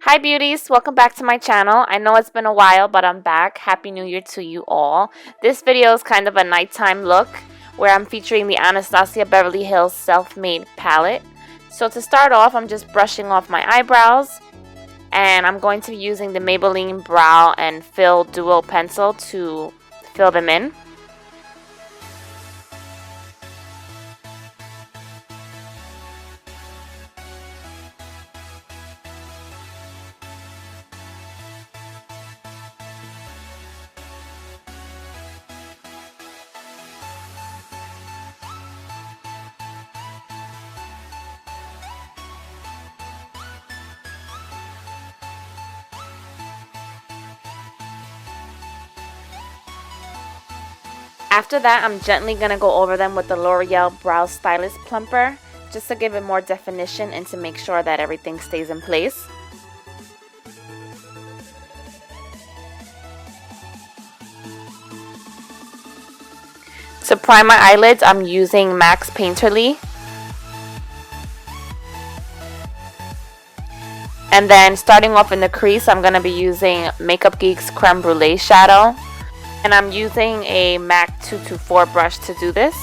Hi beauties, welcome back to my channel. I know it's been a while, but I'm back. Happy New Year to you all. This video is kind of a nighttime look where I'm featuring the Anastasia Beverly Hills Self-Made palette. So to start off, I'm just brushing off my eyebrows, and I'm going to be using the Maybelline Brow and Fill Duo Pencil to fill them in. After that, I'm gently going to go over them with the L'Oreal Brow Stylist Plumper, just to give it more definition and to make sure that everything stays in place. To prime my eyelids, I'm using MAC's Painterly. And then starting off in the crease, I'm going to be using Makeup Geek's Creme Brulee Shadow. And I'm using a MAC 224 brush to do this.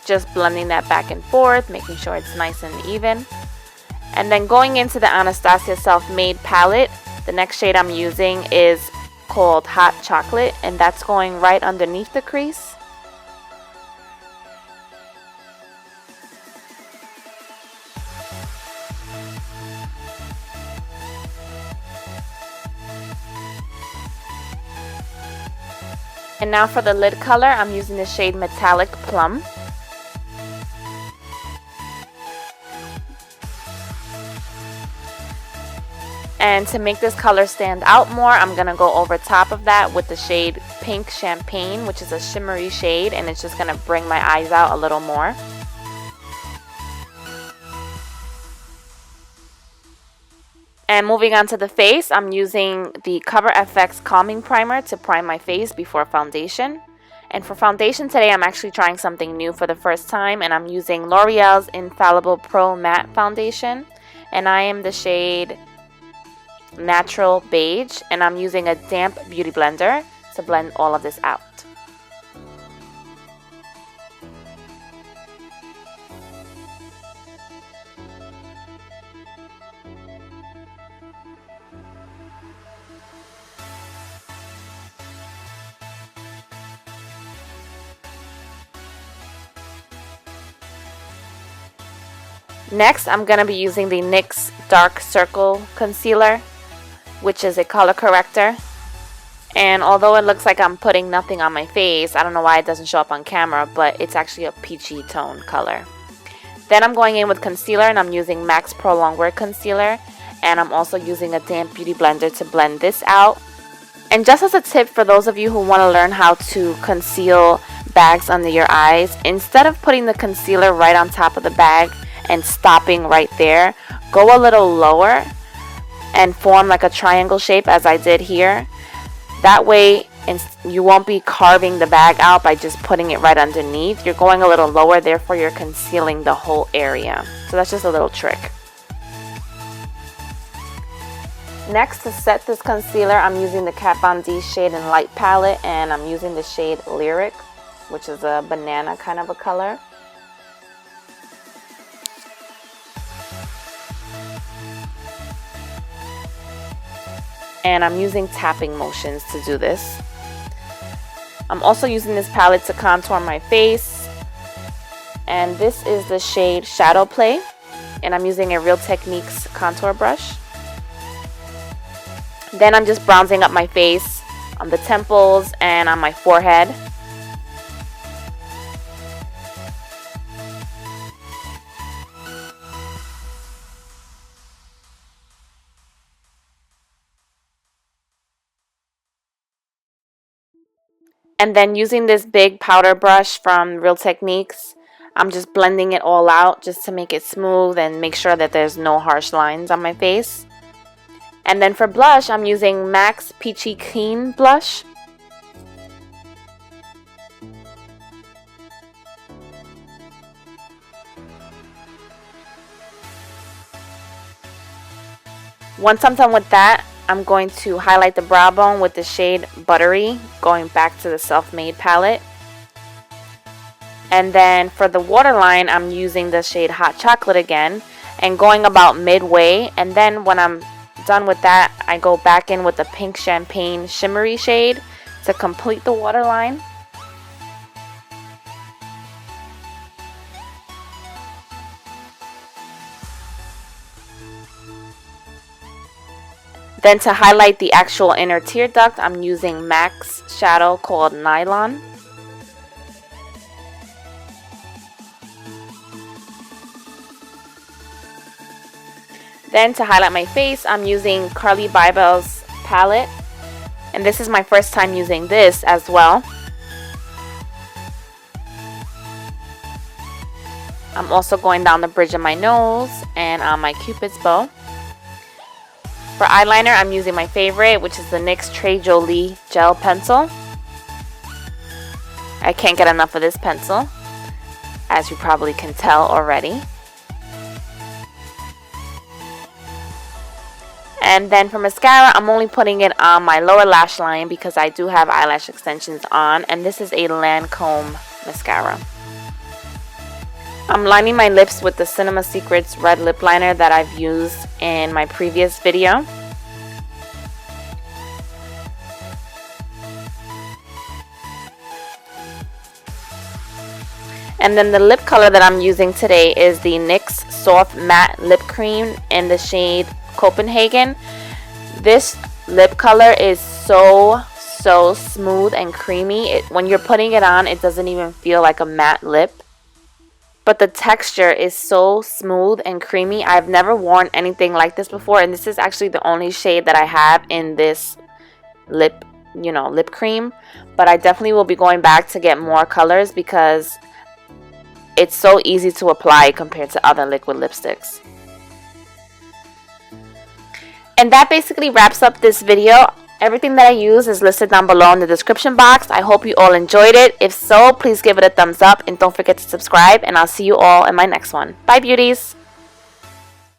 Just blending that back and forth, making sure it's nice and even. And then going into the Anastasia Self-Made palette, the next shade I'm using is called Hot Chocolate, and that's going right underneath the crease. And now for the lid color, I'm using the shade Metallic Plum. And to make this color stand out more, I'm going to go over top of that with the shade Pink Champagne, which is a shimmery shade, and it's just going to bring my eyes out a little more. And moving on to the face, I'm using the Cover FX Calming Primer to prime my face before foundation. And for foundation today, I'm actually trying something new for the first time, and I'm using L'Oreal's Infallible Pro Matte Foundation. And I am the shade Natural Beige, and I'm using a damp beauty blender to blend all of this out. Next, I'm going to be using the NYX Dark Circle Concealer, which is a color corrector. And although it looks like I'm putting nothing on my face, I don't know why it doesn't show up on camera, but it's actually a peachy tone color. Then I'm going in with concealer, and I'm using MAC's Prolongwear Concealer, and I'm also using a damp beauty blender to blend this out. And just as a tip for those of you who want to learn how to conceal bags under your eyes, instead of putting the concealer right on top of the bag and stopping right there, go a little lower and form like a triangle shape as I did here. That way you won't be carving the bag out by just putting it right underneath. You're going a little lower, therefore you're concealing the whole area. So that's just a little trick. Next, to set this concealer, I'm using the Kat Von D Shade and Light palette, and I'm using the shade Lyric, which is a banana kind of a color. And I'm using tapping motions to do this. I'm also using this palette to contour my face. And this is the shade Shadow Play. And I'm using a Real Techniques contour brush. Then I'm just bronzing up my face on the temples and on my forehead. And then using this big powder brush from Real Techniques, I'm just blending it all out just to make it smooth and make sure that there's no harsh lines on my face. And then for blush, I'm using MAC's Peachykeen blush. Once I'm done with that, I'm going to highlight the brow bone with the shade Buttery, going back to the Self-Made palette. And then for the waterline, I'm using the shade Hot Chocolate again and going about midway. And then when I'm done with that, I go back in with the Pink Champagne Shimmery shade to complete the waterline. Then to highlight the actual inner tear duct, I'm using MAC's shadow called Nylon. Then to highlight my face, I'm using Carli Bybel's palette. And this is my first time using this as well. I'm also going down the bridge of my nose and on my Cupid's bow. For eyeliner, I'm using my favorite, which is the NYX Jolie gel pencil. I can't get enough of this pencil, as you probably can tell already. And then for mascara, I'm only putting it on my lower lash line because I do have eyelash extensions on, and this is a Lancome mascara. I'm lining my lips with the Cinema Secrets red lip liner that I've used in my previous video. And then the lip color that I'm using today is the NYX Soft Matte Lip Cream in the shade Copenhagen. This lip color is so smooth and creamy. When you're putting it on, it doesn't even feel like a matte lip. But the texture is so smooth and creamy. I've never worn anything like this before, and this is actually the only shade that I have in this lip cream. But I definitely will be going back to get more colors because it's so easy to apply compared to other liquid lipsticks. And that basically wraps up this video. Everything that I use is listed down below in the description box. I hope you all enjoyed it. If so, please give it a thumbs up and don't forget to subscribe, and I'll see you all in my next one. Bye, beauties!